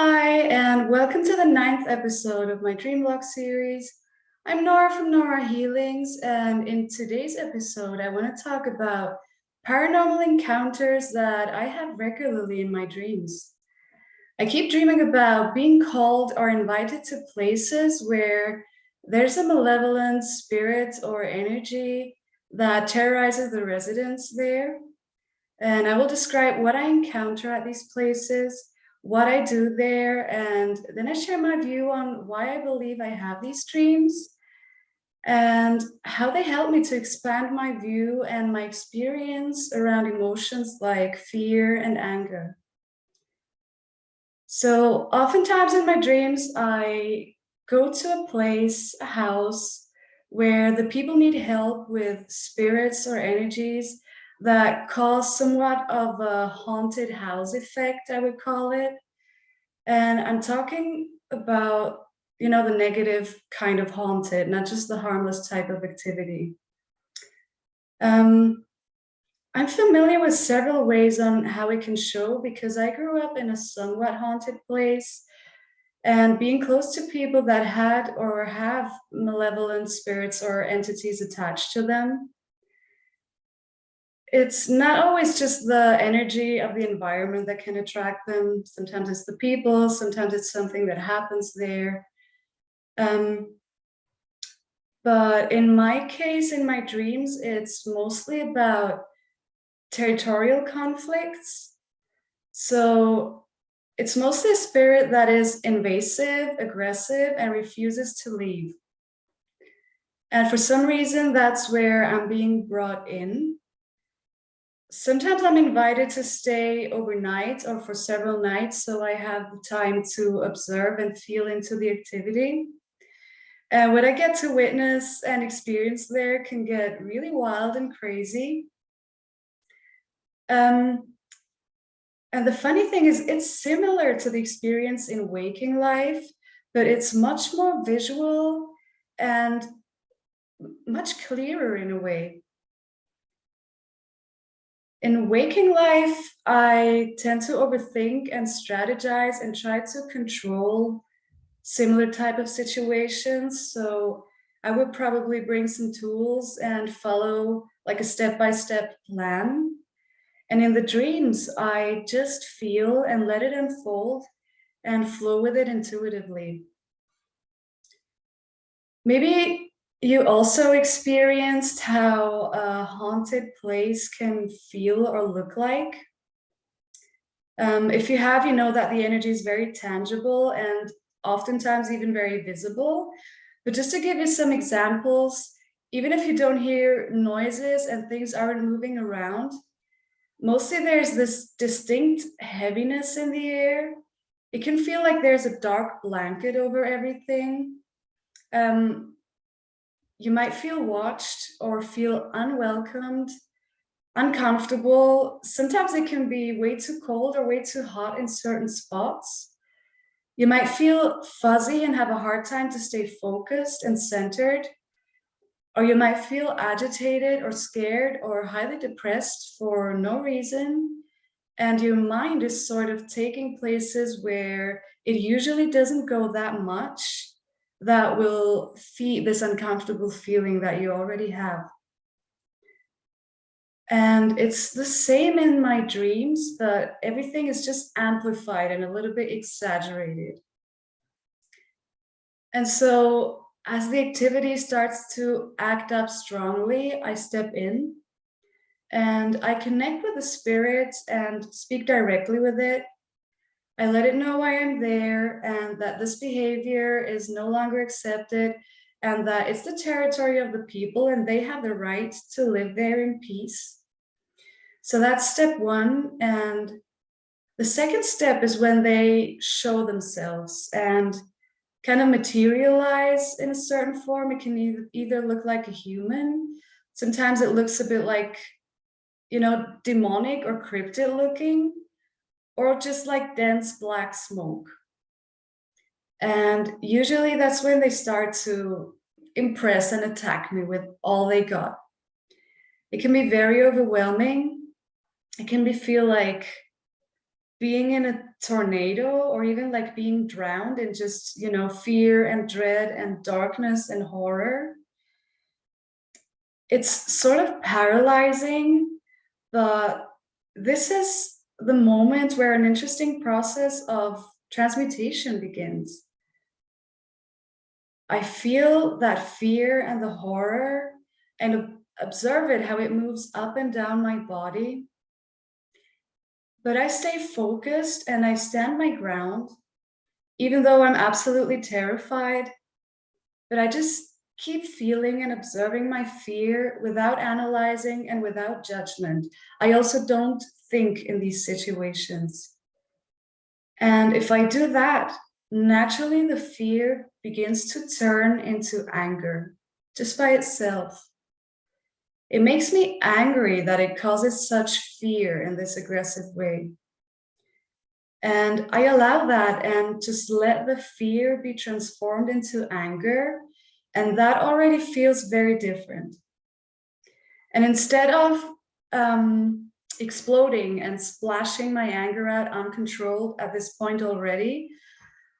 Hi, and welcome to the ninth episode of my Dream Log series. I'm Nora from Nora Healings, and in today's episode, I want to talk about paranormal encounters that I have regularly in my dreams. I keep dreaming about being called or invited to places where there's a malevolent spirit or energy that terrorizes the residents there. And I will describe what I encounter at these places, what I do there, and then I share my view on why I believe I have these dreams and how they help me to expand my view and my experience around emotions like fear and anger. So, oftentimes in my dreams, I go to a place, a house, where the people need help with spirits or energies that cause somewhat of a haunted house effect, I would call it. And I'm talking about, the negative kind of haunted, not just the harmless type of activity. Um, I'm familiar with several ways on how it can show because I grew up in a somewhat haunted place. And being close to people that had or have malevolent spirits or entities attached to them, it's not always just the energy of the environment that can attract them. Sometimes it's the people, sometimes it's something that happens there. Um, but in my case, in my dreams, it's mostly about territorial conflicts. So it's mostly a spirit that is invasive, aggressive, and refuses to leave. And for some reason, that's where I'm being brought in. Sometimes I'm invited to stay overnight or for several nights, so I have the time to observe and feel into the activity. And what I get to witness and experience there can get really wild and crazy. Um, and the funny thing is, it's similar to the experience in waking life, but it's much more visual and much clearer in a way. In waking life, I tend to overthink and strategize and try to control similar type of situations. So I would probably bring some tools and follow like a step-by-step plan. And in the dreams, I just feel and let it unfold and flow with it intuitively. Maybe you also experienced how a haunted place can feel or look like. If you have, you know that the energy is very tangible and oftentimes even very visible. But just to give you some examples, even if you don't hear noises and things aren't moving around, mostly there's this distinct heaviness in the air. It can feel like there's a dark blanket over everything. Um, you might feel watched or feel unwelcomed, uncomfortable. Sometimes it can be way too cold or way too hot in certain spots. You might feel fuzzy and have a hard time to stay focused and centered. Or you might feel agitated or scared or highly depressed for no reason. And your mind is sort of taking places where it usually doesn't go that much that will feed this uncomfortable feeling that you already have. And it's the same in my dreams, but everything is just amplified and a little bit exaggerated. And so as the activity starts to act up strongly, I step in and I connect with the spirit and speak directly with it. I let it know I am there and that this behavior is no longer accepted and that it's the territory of the people and they have the right to live there in peace. So that's step one. And the second step is when they show themselves and kind of materialize in a certain form. It can either look like a human. Sometimes it looks a bit like, demonic or cryptid looking, or just like dense black smoke. And usually that's when they start to impress and attack me with all they got. It can be very overwhelming. It can feel like being in a tornado, or even like being drowned in just, fear and dread and darkness and horror. It's sort of paralyzing, but this is the moment where an interesting process of transmutation begins. I feel that fear and the horror and observe it, how it moves up and down my body. But I stay focused and I stand my ground, even though I'm absolutely terrified. But I just keep feeling and observing my fear without analyzing and without judgment. I also don't think in these situations. And if I do that, naturally the fear begins to turn into anger just by itself. It makes me angry that it causes such fear in this aggressive way. And I allow that and just let the fear be transformed into anger. And that already feels very different. And instead of exploding and splashing my anger out uncontrolled at this point already,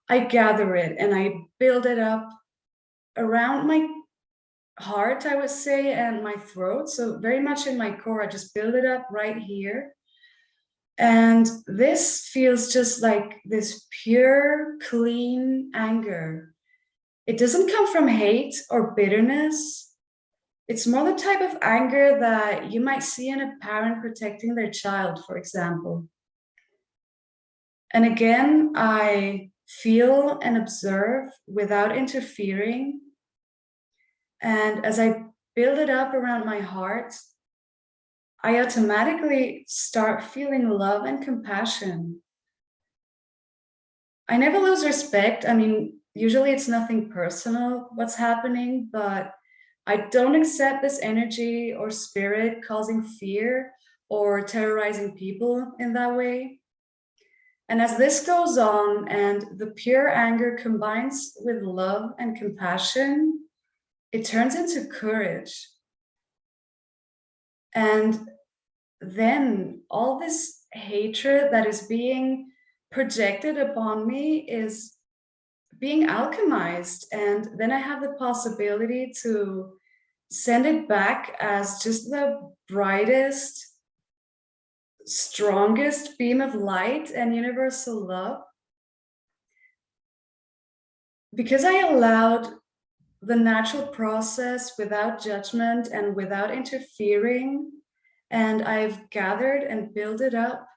I gather it and I build it up around my heart, I would say, and my throat. So very much in my core, I just build it up right here. And this feels just like this pure, clean anger. It doesn't come from hate or bitterness. It's more the type of anger that you might see in a parent protecting their child, for example. And again, I feel and observe without interfering. And as I build it up around my heart, I automatically start feeling love and compassion. I never lose respect. I mean, usually it's nothing personal what's happening, but I don't accept this energy or spirit causing fear or terrorizing people in that way. And as this goes on and the pure anger combines with love and compassion, it turns into courage. And then all this hatred that is being projected upon me is being alchemized. And then I have the possibility to send it back as just the brightest, strongest beam of light and universal love. Because I allowed the natural process without judgment and without interfering, and I've gathered and built it up,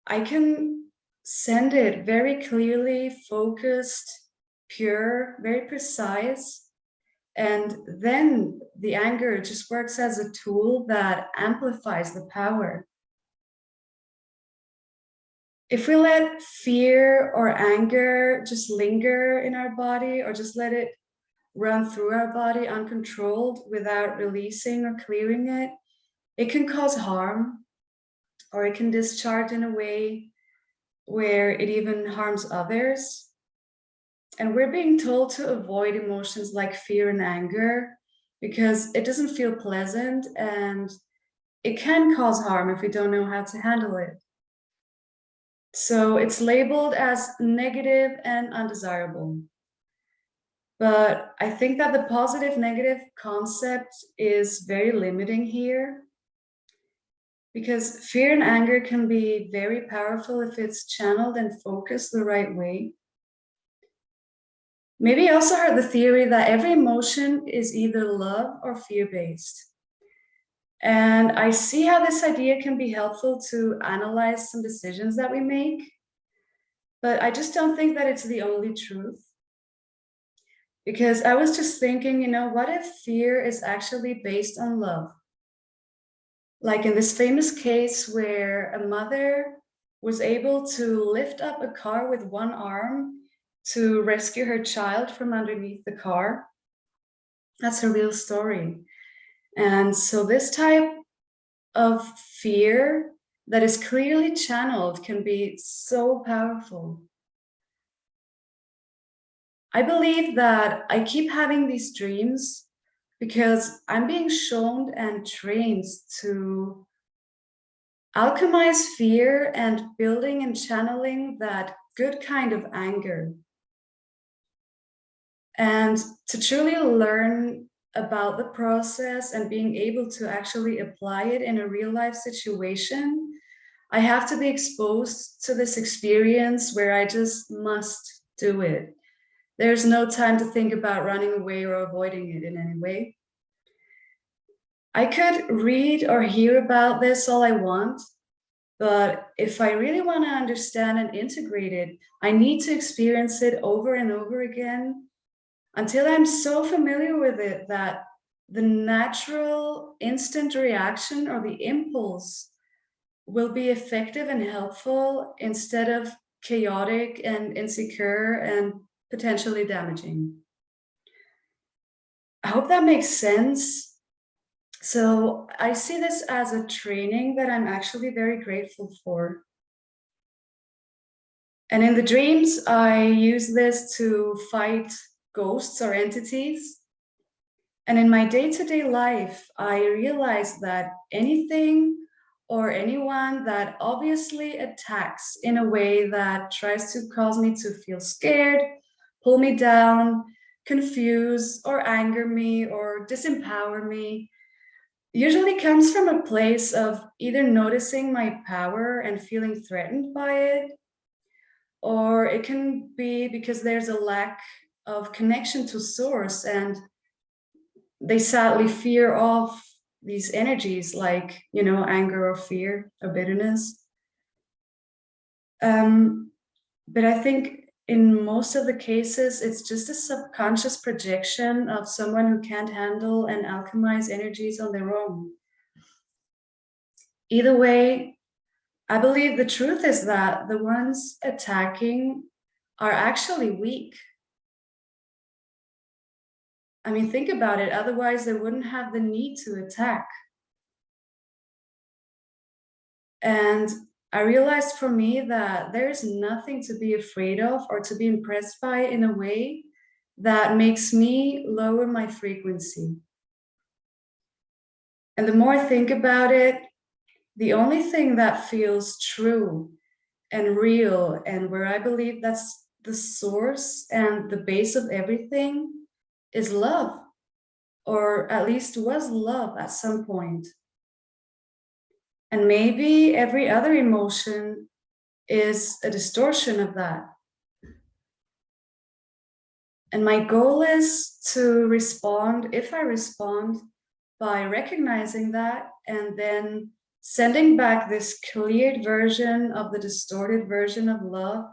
I can send it very clearly, focused, pure, very precise. And then the anger just works as a tool that amplifies the power. If we let fear or anger just linger in our body, or just let it run through our body uncontrolled without releasing or clearing it, it can cause harm, or it can discharge in a way where it even harms others. And we're being told to avoid emotions like fear and anger because it doesn't feel pleasant and it can cause harm if we don't know how to handle it. So it's labeled as negative and undesirable. But I think that the positive negative concept is very limiting here, because fear and anger can be very powerful if it's channeled and focused the right way. Maybe you also heard the theory that every emotion is either love or fear-based. And I see how this idea can be helpful to analyze some decisions that we make, but I just don't think that it's the only truth. Because I was just thinking, what if fear is actually based on love? Like in this famous case where a mother was able to lift up a car with one arm to rescue her child from underneath the car. That's a real story. And so this type of fear that is clearly channeled can be so powerful. I believe that I keep having these dreams because I'm being shown and trained to alchemize fear and building and channeling that good kind of anger. And to truly learn about the process and being able to actually apply it in a real life situation, I have to be exposed to this experience where I just must do it. There's no time to think about running away or avoiding it in any way. I could read or hear about this all I want, but if I really want to understand and integrate it, I need to experience it over and over again until I'm so familiar with it that the natural instant reaction or the impulse will be effective and helpful instead of chaotic and insecure and potentially damaging. I hope that makes sense. So I see this as a training that I'm actually very grateful for. And in the dreams, I use this to fight ghosts or entities. And in my day-to-day life, I realize that anything or anyone that obviously attacks in a way that tries to cause me to feel scared, pull me down, confuse or anger me or disempower me, usually comes from a place of either noticing my power and feeling threatened by it, or it can be because there's a lack of connection to source and they sadly fear off these energies like, anger or fear or bitterness. But I think in most of the cases, it's just a subconscious projection of someone who can't handle and alchemize energies on their own. Either way, I believe the truth is that the ones attacking are actually weak. I mean, think about it. Otherwise, they wouldn't have the need to attack. And I realized for me that there is nothing to be afraid of or to be impressed by in a way that makes me lower my frequency. And the more I think about it, the only thing that feels true and real, and where I believe that's the source and the base of everything, is love, or at least was love at some point. And maybe every other emotion is a distortion of that. And my goal is to respond, if I respond, by recognizing that and then sending back this cleared version of the distorted version of love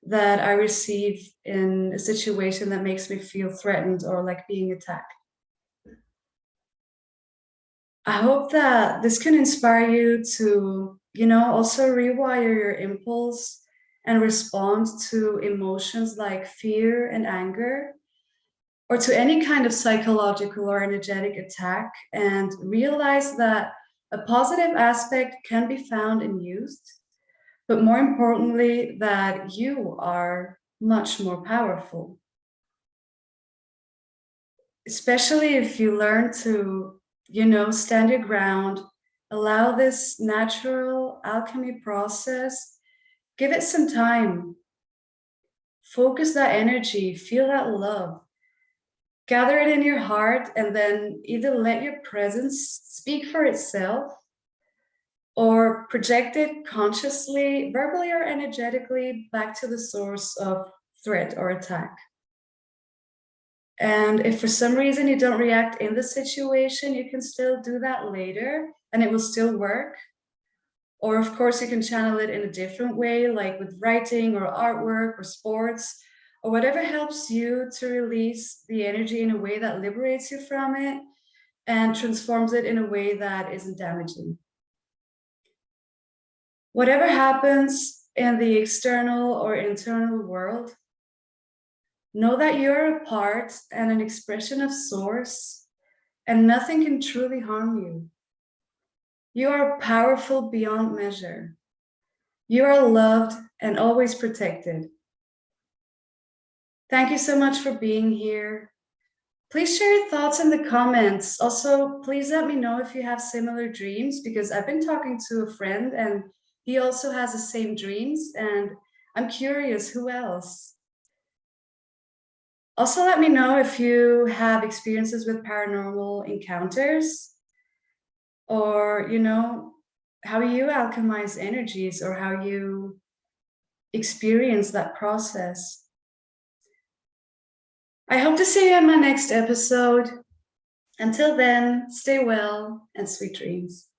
that I receive in a situation that makes me feel threatened or like being attacked. I hope that this can inspire you to, also rewire your impulse and respond to emotions like fear and anger, or to any kind of psychological or energetic attack, and realize that a positive aspect can be found and used, but more importantly, that you are much more powerful. Especially if you learn to, stand your ground, allow this natural alchemy process, give it some time, focus that energy, feel that love, gather it in your heart, and then either let your presence speak for itself or project it consciously, verbally or energetically, back to the source of threat or attack. And if for some reason you don't react in the situation, you can still do that later and it will still work. Or of course, you can channel it in a different way, like with writing or artwork or sports, or whatever helps you to release the energy in a way that liberates you from it and transforms it in a way that isn't damaging. Whatever happens in the external or internal world, know that you're a part and an expression of source, and nothing can truly harm you. You are powerful beyond measure. You are loved and always protected. Thank you so much for being here. Please share your thoughts in the comments. Also, please let me know if you have similar dreams, because I've been talking to a friend and he also has the same dreams, and I'm curious who else. Also, let me know if you have experiences with paranormal encounters, or, how you alchemize energies, or how you experience that process. I hope to see you in my next episode. Until then, stay well and sweet dreams.